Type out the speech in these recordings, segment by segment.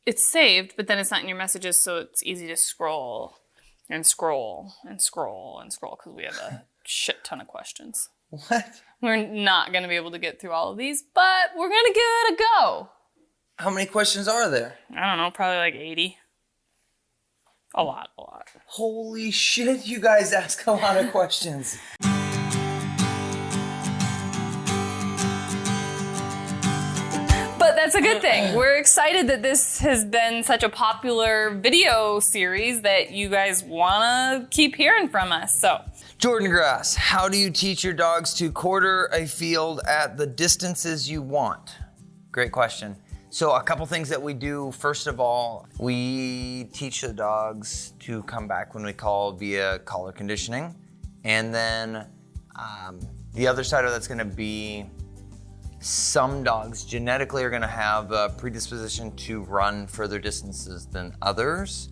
it's saved, but then it's not in your messages, so it's easy to scroll and scroll and scroll and scroll because we have a shit ton of questions. What? We're not going to be able to get through all of these, but we're going to give it a go. How many questions are there? I don't know, probably like 80. A lot. Holy shit, you guys ask a lot of questions. But that's a good thing. We're excited that this has been such a popular video series that you guys want to keep hearing from us. So, Jordan Grass, how do you teach your dogs to quarter a field at the distances you want? Great question. So a couple things that we do. First of all, we teach the dogs to come back when we call via collar conditioning. And then the other side of that's gonna be some dogs genetically are gonna have a predisposition to run further distances than others.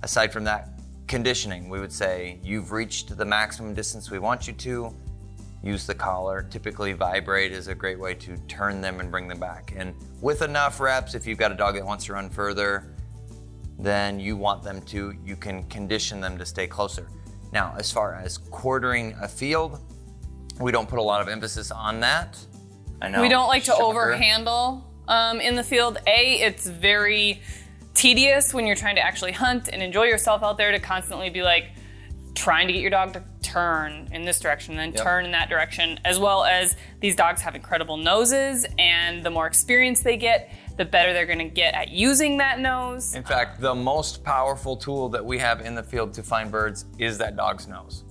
Aside from that, conditioning, we would say, you've reached the maximum distance we want you to, use the collar. Typically, vibrate is a great way to turn them and bring them back. And with enough reps, if you've got a dog that wants to run further than you want them to, you can condition them to stay closer. Now, as far as quartering a field, we don't put a lot of emphasis on that. I know. We don't like to shocker. overhandle in the field. It's very tedious when you're trying to actually hunt and enjoy yourself out there to constantly be like trying to get your dog to turn in this direction and then turn in that direction, as well as these dogs have incredible noses, and the more experience they get, the better they're going to get at using that nose. In fact, the most powerful tool that we have in the field to find birds is that dog's nose.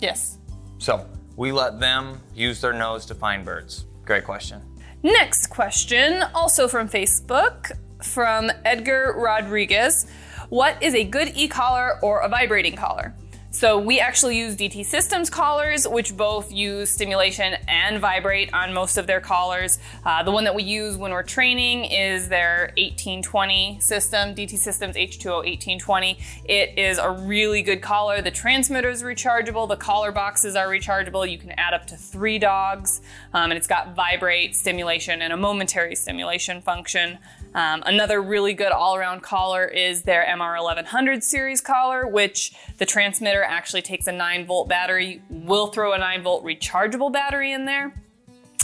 Yes. So we let them use their nose to find birds. Great question. Next question, also from Facebook, from Edgar Rodriguez. What is a good e-collar or a vibrating collar? So we actually use DT Systems collars, which both use stimulation and vibrate on most of their collars. The one that we use when we're training is their 1820 system, DT Systems H2O 1820. It is a really good collar. The transmitter is rechargeable. The collar boxes are rechargeable. You can add up to 3 dogs, and it's got vibrate, stimulation, and a momentary stimulation function. Another really good all-around collar is their MR1100 series collar, which the transmitter actually takes a 9-volt battery. We'll throw a 9-volt rechargeable battery in there.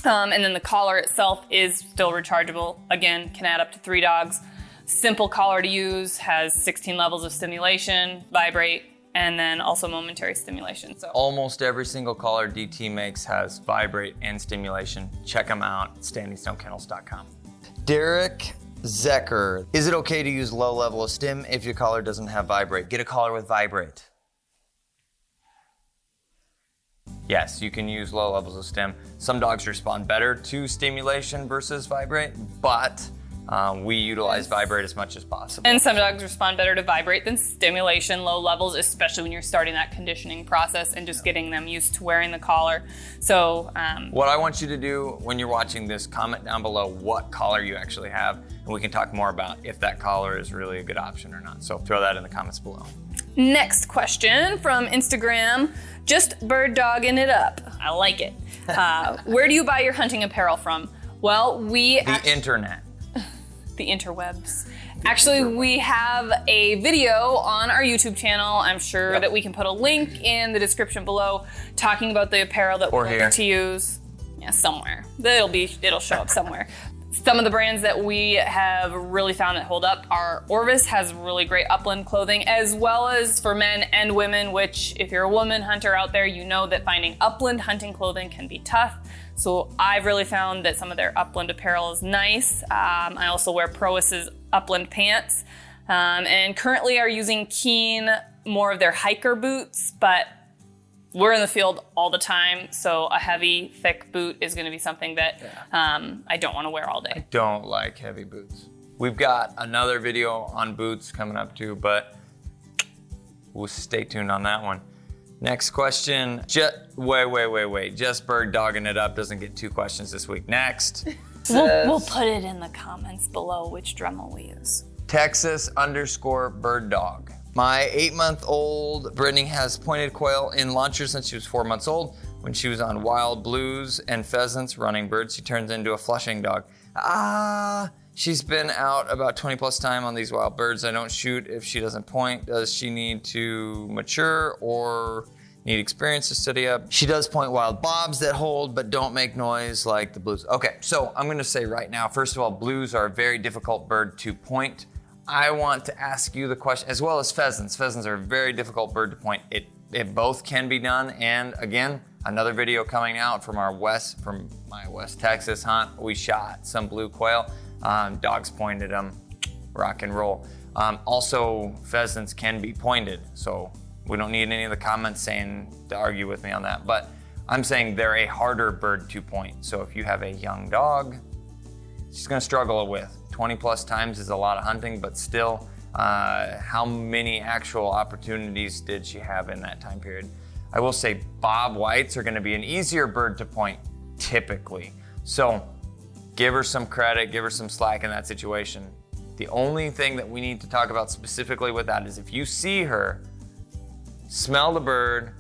And then the collar itself is still rechargeable. Again, can add up to 3 dogs. Simple collar to use, has 16 levels of stimulation, vibrate, and then also momentary stimulation. So almost every single collar DT makes has vibrate and stimulation. Check them out at standingstonekennels.com. Derek Zecker, is it okay to use low level of stim if your collar doesn't have vibrate? Get a collar with vibrate. Yes, you can use low levels of stim. Some dogs respond better to stimulation versus vibrate, but we utilize vibrate as much as possible. And some dogs respond better to vibrate than stimulation, low levels, especially when you're starting that conditioning process and just getting them used to wearing the collar. So what I want you to do when you're watching this, comment down below what collar you actually have, and we can talk more about if that collar is really a good option or not. So throw that in the comments below. Next question from Instagram, just bird dogging it up. I like it. Where do you buy your hunting apparel from? Well, the internet. The interwebs. Actually, we have a video on our YouTube channel. I'm sure that we can put a link in the description below talking about the apparel that we like to use. Yeah, somewhere. It'll show up somewhere. Some of the brands that we have really found that hold up are Orvis has really great upland clothing, as well as for men and women, which if you're a woman hunter out there, you know that finding upland hunting clothing can be tough. So I've really found that some of their upland apparel is nice. I also wear Prois's upland pants, and currently are using Keen, more of their hiker boots, but we're in the field all the time, so a heavy, thick boot is gonna be something that I don't wanna wear all day. I don't like heavy boots. We've got another video on boots coming up too, but we'll stay tuned on that one. Next question, wait. Just bird dogging it up doesn't get 2 questions this week. Next. We'll put it in the comments below which Dremel we use. Texas_bird dog. My 8-month-old Brittany has pointed quail in launchers since she was 4 months old. When she was on wild blues and pheasants running birds, she turns into a flushing dog. She's been out about 20 plus time on these wild birds. I don't shoot if she doesn't point. Does she need to mature or need experience to study up? She does point wild bobs that hold but don't make noise like the blues. Okay, so I'm gonna say right now, first of all, blues are a very difficult bird to point. I want to ask you the question, as well as pheasants. Pheasants are a very difficult bird to point. It both can be done, and again, another video coming out from my West Texas hunt. We shot some blue quail. Dogs pointed them, rock and roll. Also, pheasants can be pointed, so we don't need any of the comments saying to argue with me on that. But I'm saying they're a harder bird to point. So if you have a young dog, she's gonna struggle with. 20 plus times is a lot of hunting, but still, how many actual opportunities did she have in that time period? I will say bob whites are gonna be an easier bird to point typically. So give her some credit, give her some slack in that situation. The only thing that we need to talk about specifically with that is if you see her, smell the bird,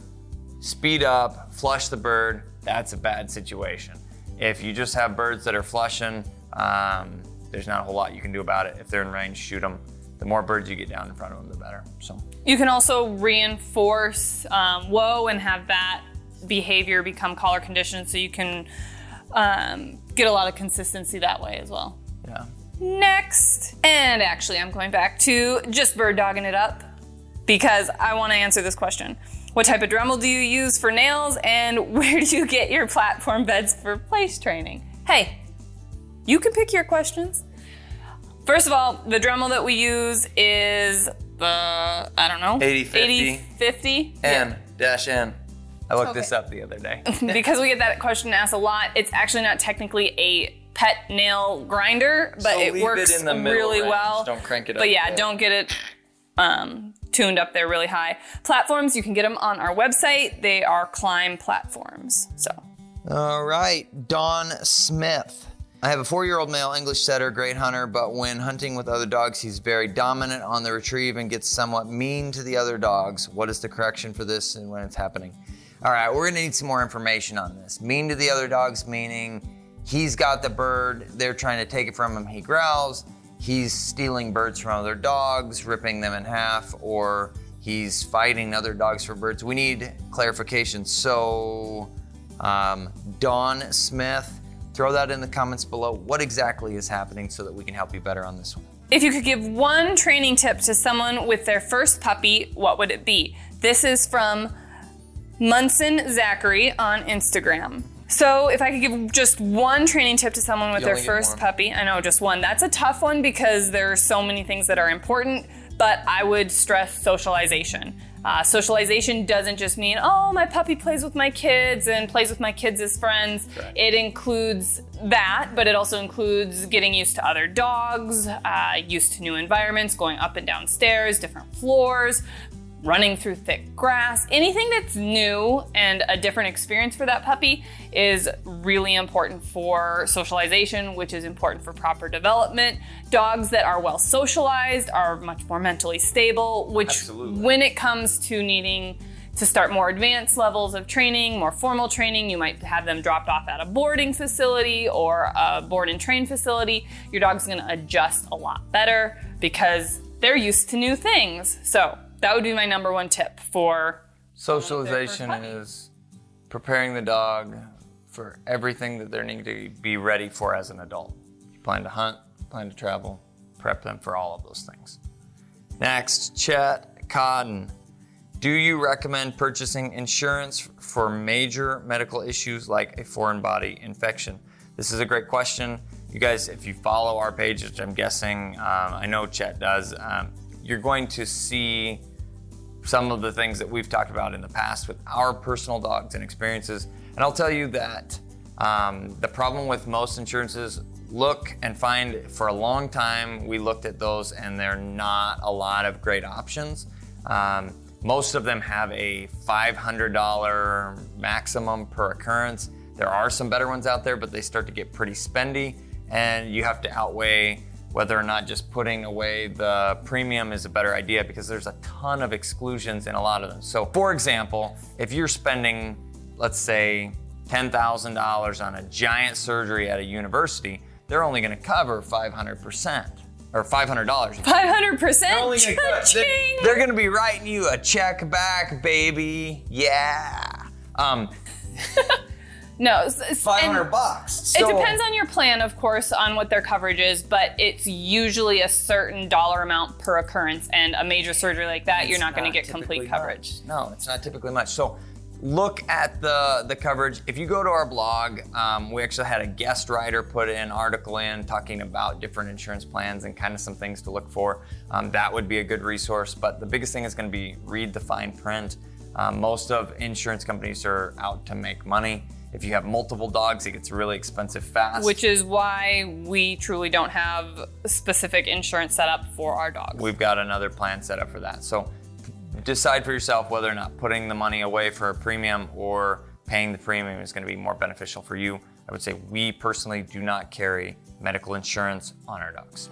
speed up, flush the bird, that's a bad situation. If you just have birds that are flushing, there's not a whole lot you can do about it. If they're in range, shoot them. The more birds you get down in front of them, the better. So you can also reinforce YAWA and have that behavior become collar conditioned, so you can get a lot of consistency that way as well. Yeah. Next, and actually I'm going back to just bird dogging it up because I want to answer this question. What type of Dremel do you use for nails, and where do you get your platform beds for place training? Hey, you can pick your questions. First of all, the Dremel that we use is the, I don't know, 8050 N-N. I looked this up the other day. Because we get that question asked a lot, it's actually not technically a pet nail grinder, but so it works really well. Don't crank it up. But yeah, don't get it tuned up there really high. Platforms, you can get them on our website. They are climb platforms. So. All right, Dawn Smith. I have a 4-year-old male English setter, great hunter, but when hunting with other dogs, he's very dominant on the retrieve and gets somewhat mean to the other dogs. What is the correction for this and when it's happening? All right, we're gonna need some more information on this. Mean to the other dogs, meaning he's got the bird, they're trying to take it from him, he growls, he's stealing birds from other dogs, ripping them in half, or he's fighting other dogs for birds. We need clarification. So, Dawn Smith, throw that in the comments below. What exactly is happening so that we can help you better on this one? If you could give one training tip to someone with their first puppy, what would it be? This is from Munson Zachary on Instagram. So if I could give just one training tip to someone with their first puppy, I know just one, that's a tough one because there are so many things that are important, but I would stress socialization. Socialization doesn't just mean, oh, my puppy plays with my kids and plays with my kids as friends. Right. It includes that, but it also includes getting used to other dogs, used to new environments, going up and down stairs, different floors, running through thick grass. Anything that's new and a different experience for that puppy is really important for socialization, which is important for proper development. Dogs that are well socialized are much more mentally stable, which Absolutely. When it comes to needing to start more advanced levels of training, more formal training, you might have them dropped off at a boarding facility or a board and train facility. Your dog's gonna adjust a lot better because they're used to new things. So that would be my number one tip for socialization is preparing the dog for everything that they're needing to be ready for as an adult. You plan to hunt, plan to travel, prep them for all of those things. Next, Chet Cotton. Do you recommend purchasing insurance for major medical issues like a foreign body infection? This is a great question. You guys, if you follow our page, which I'm guessing, I know Chet does, you're going to see some of the things that we've talked about in the past with our personal dogs and experiences. And I'll tell you that the problem with most insurances, look and find, for a long time, we looked at those and they're not a lot of great options. Most of them have a $500 maximum per occurrence. There are some better ones out there, but they start to get pretty spendy, and you have to outweigh whether or not just putting away the premium is a better idea, because there's a ton of exclusions in a lot of them. So for example, if you're spending, let's say, $10,000 on a giant surgery at a university, they're only going to cover 500%. Or $500. 500%. They're going to be writing you a check back, baby. Yeah. No, $500. So, it depends on your plan, of course, on what their coverage is, but it's usually a certain dollar amount per occurrence, and a major surgery like that, you're not going to get complete coverage. No, it's not typically much. So look at the coverage. If you go to our blog, we actually had a guest writer put an article in talking about different insurance plans and kind of some things to look for. That would be a good resource, but the biggest thing is going to be read the fine print. Most of insurance companies are out to make money. If you have multiple dogs, it gets really expensive fast. Which is why we truly don't have specific insurance set up for our dogs. We've got another plan set up for that. So decide for yourself whether or not putting the money away for a premium or paying the premium is going to be more beneficial for you. I would say we personally do not carry medical insurance on our dogs.